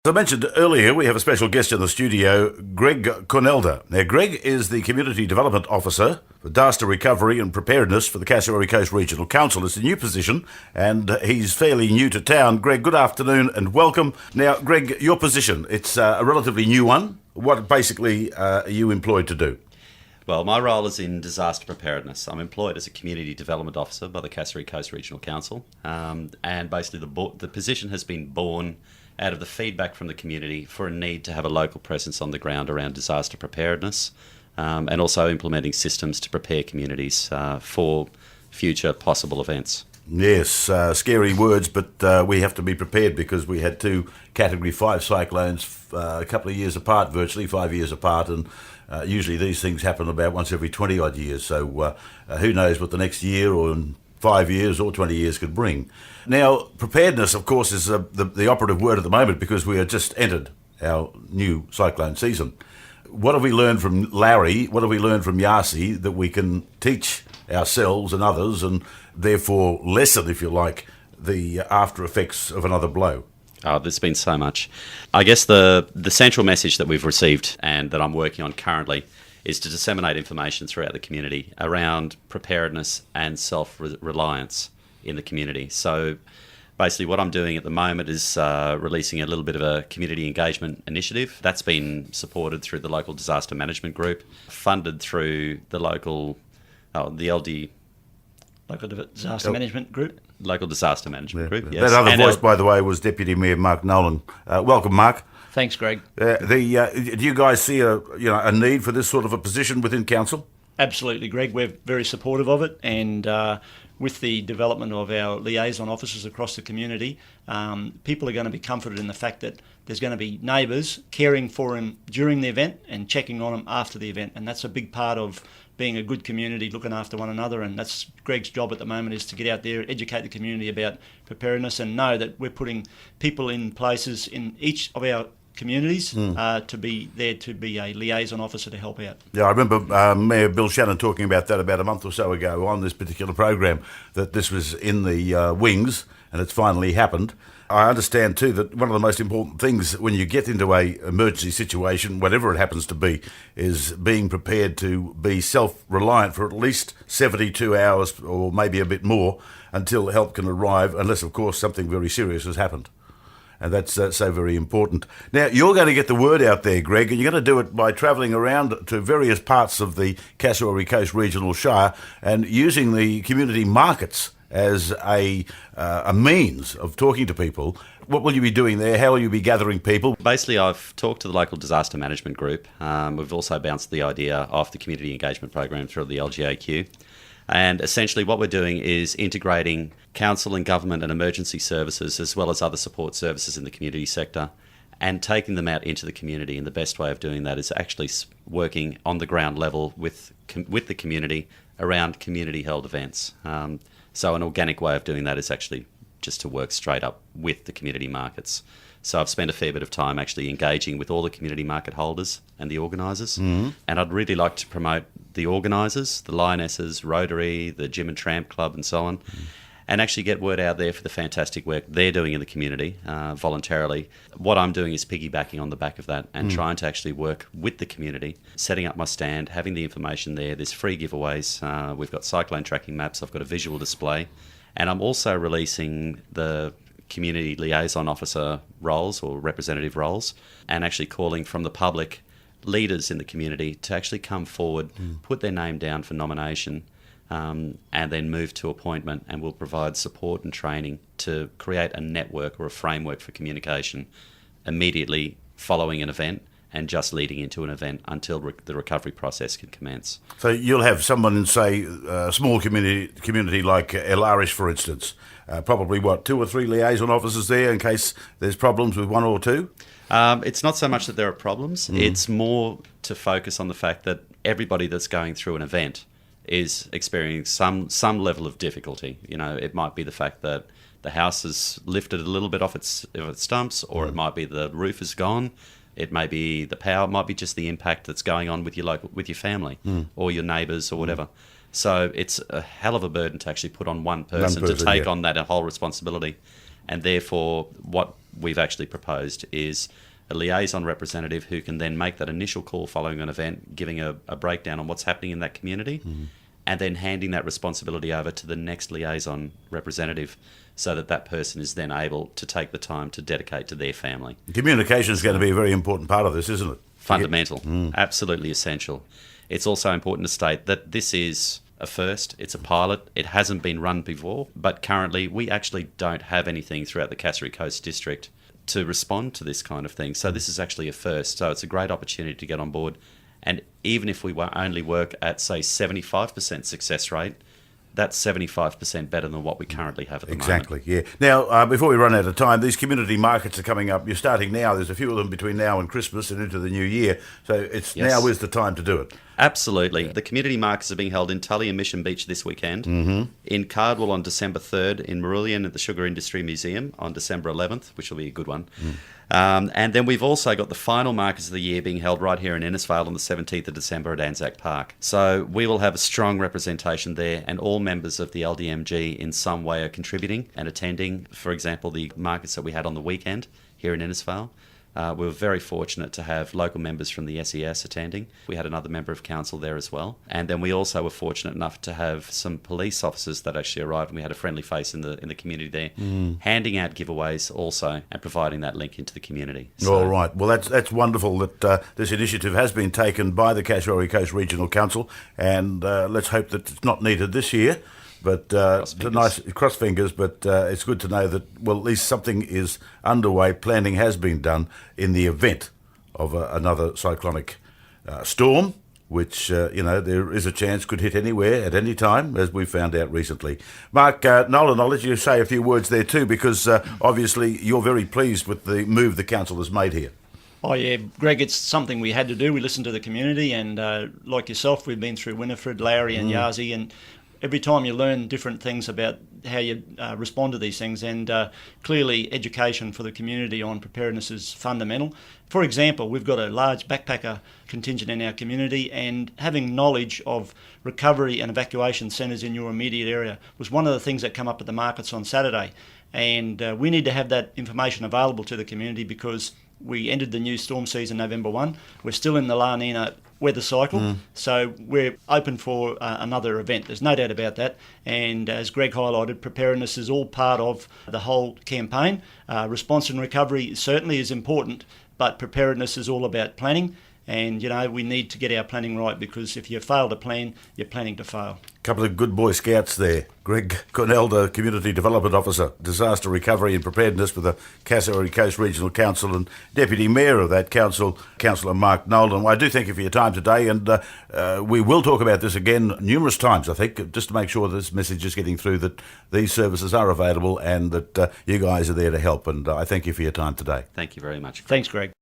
As I mentioned earlier, we have a special guest in the studio, Greg Cornelder. Now, Greg is the Community Development Officer for Disaster Recovery and Preparedness for the Cassowary Coast Regional Council. It's a new position, and he's fairly new to town. Greg, good afternoon and welcome. Now, Greg, your position, it's a relatively new one. What basically are you employed to do? Well, my role is in disaster preparedness. I'm employed as a Community Development Officer by the Cassowary Coast Regional Council, and basically the position has been born out of the feedback from the community for a need to have a local presence on the ground around disaster preparedness, and also implementing systems to prepare communities for future possible events. Yes, scary words, but we have to be prepared because we had two Category 5 cyclones a couple of years apart, virtually 5 years apart, and usually these things happen about once every 20 odd years, so who knows what the next year or 5 years or 20 years could bring. Now, preparedness, of course, is the operative word at the moment because we have just entered our new cyclone season. What have we learned from Larry? What have we learned from Yasi that we can teach ourselves and others and therefore lessen, if you like, the after effects of another blow? Oh, there's been so much. I guess the central message that we've received and that I'm working on currently is to disseminate information throughout the community around preparedness and self-reliance in the community. So basically what I'm doing at the moment is releasing a little bit of a community engagement initiative. That's been supported through the local disaster management group, funded through the local Disaster Management Group. Local Disaster Management Group, yes. That other voice, by the way, was Deputy Mayor Mark Nolan. Welcome, Mark. Thanks, Greg. Do you guys see a need for this sort of a position within council? Absolutely, Greg. We're very supportive of it, and with the development of our liaison officers across the community, people are going to be comforted in the fact that there's going to be neighbours caring for them during the event and checking on them after the event, and that's a big part of being a good community, looking after one another, and that's Greg's job at the moment, is to get out there, educate the community about preparedness and know that we're putting people in places in each of our communities to be there to be a liaison officer to help out. Yeah, I remember Mayor Bill Shannon talking about that about a month or so ago on this particular program, that this was in the wings and it's finally happened. I understand too that one of the most important things when you get into a emergency situation, whatever it happens to be, is being prepared to be self-reliant for at least 72 hours or maybe a bit more until help can arrive, unless of course something very serious has happened. And that's so very important. Now, you're going to get the word out there, Greg, and you're going to do it by travelling around to various parts of the Cassowary Coast Regional Shire and using the community markets as a means of talking to people. What will you be doing there? How will you be gathering people? Basically, I've talked to the local disaster management group. We've also bounced the idea off the community engagement program through the LGAQ. And essentially what we're doing is integrating council and government and emergency services as well as other support services in the community sector and taking them out into the community. And the best way of doing that is actually working on the ground level with the community around community-held events. So an organic way of doing that is actually just to work straight up with the community markets. So I've spent a fair bit of time actually engaging with all the community market holders and the organisers. And I'd really like to promote the organisers, the Lionesses, Rotary, the Gym and Tramp Club and so on, and actually get word out there for the fantastic work they're doing in the community voluntarily. What I'm doing is piggybacking on the back of that and trying to actually work with the community, setting up my stand, having the information there. There's free giveaways. We've got cyclone tracking maps. I've got a visual display. And I'm also releasing the community liaison officer roles or representative roles and actually calling from the public leaders in the community to actually come forward, put their name down for nomination, and then move to appointment, and we'll provide support and training to create a network or a framework for communication immediately following an event and just leading into an event until the recovery process can commence. So you'll have someone in, say, a small community like El Arish, for instance, probably, 2 or 3 liaison officers there in case there's problems with one or two? It's not so much that there are problems. It's more to focus on the fact that everybody that's going through an event is experiencing some level of difficulty. You know, it might be the fact that the house is lifted a little bit off its stumps, or it might be the roof is gone. It may be the power. It might be just the impact that's going on with your family or your neighbours or whatever. So it's a hell of a burden to actually put on one person to take on that whole responsibility. And therefore, what we've actually proposed is a liaison representative who can then make that initial call following an event, giving a breakdown on what's happening in that community, and then handing that responsibility over to the next liaison representative so that that person is then able to take the time to dedicate to their family. Communication is going to be a very important part of this, isn't it? Fundamental, absolutely essential. It's also important to state that this is a first, it's a pilot, it hasn't been run before, but currently we actually don't have anything throughout the Cassowary Coast District to respond to this kind of thing. So this is actually a first. So it's a great opportunity to get on board. And even if we only work at, say, 75% success rate, that's 75% better than what we currently have at the moment. Exactly, yeah. Now, before we run out of time, these community markets are coming up. You're starting now. There's a few of them between now and Christmas and into the new year. So it's now is the time to do it. Absolutely. The community markets are being held in Tully and Mission Beach this weekend, in Cardwell on December 3rd, in Marillion at the Sugar Industry Museum on December 11th, which will be a good one. And then we've also got the final markets of the year being held right here in Innisfail on the 17th of December at Anzac Park. So we will have a strong representation there, and all members of the LDMG in some way are contributing and attending. For example, the markets that we had on the weekend here in Innisfail. We were very fortunate to have local members from the SES attending. We had another member of council there as well. And then we also were fortunate enough to have some police officers that actually arrived, and we had a friendly face in the community there, handing out giveaways also and providing that link into the community. So, All right. Well, that's wonderful that this initiative has been taken by the Cassowary Coast Regional Council, and let's hope that it's not needed this year. But cross fingers. But it's good to know that, well, at least something is underway. Planning has been done in the event of another cyclonic storm, which there is a chance could hit anywhere at any time, as we found out recently. Mark Nolan, I'll let you say a few words there too, because obviously you're very pleased with the move the council has made here. Oh yeah, Greg, it's something we had to do. We listened to the community, and like yourself, we've been through Winifred, Lowry and Yazzie, and every time you learn different things about how you respond to these things, and clearly education for the community on preparedness is fundamental. For example, we've got a large backpacker contingent in our community, and having knowledge of recovery and evacuation centres in your immediate area was one of the things that come up at the markets on Saturday. And we need to have that information available to the community, because we ended the new storm season November 1. We're still in the La Nina weather cycle, so we're open for another event. There's no doubt about that. And as Greg highlighted, preparedness is all part of the whole campaign. Response and recovery certainly is important, but preparedness is all about planning. And, we need to get our planning right, because if you fail to plan, you're planning to fail. A couple of good Boy Scouts there. Greg Cornell, the Community Development Officer, Disaster Recovery and Preparedness for the Cassowary Coast Regional Council, and Deputy Mayor of that council, Councillor Mark Nolan. I do thank you for your time today, and we will talk about this again numerous times, I think, just to make sure this message is getting through that these services are available and that you guys are there to help. And I thank you for your time today. thank you very much. Thanks, Greg.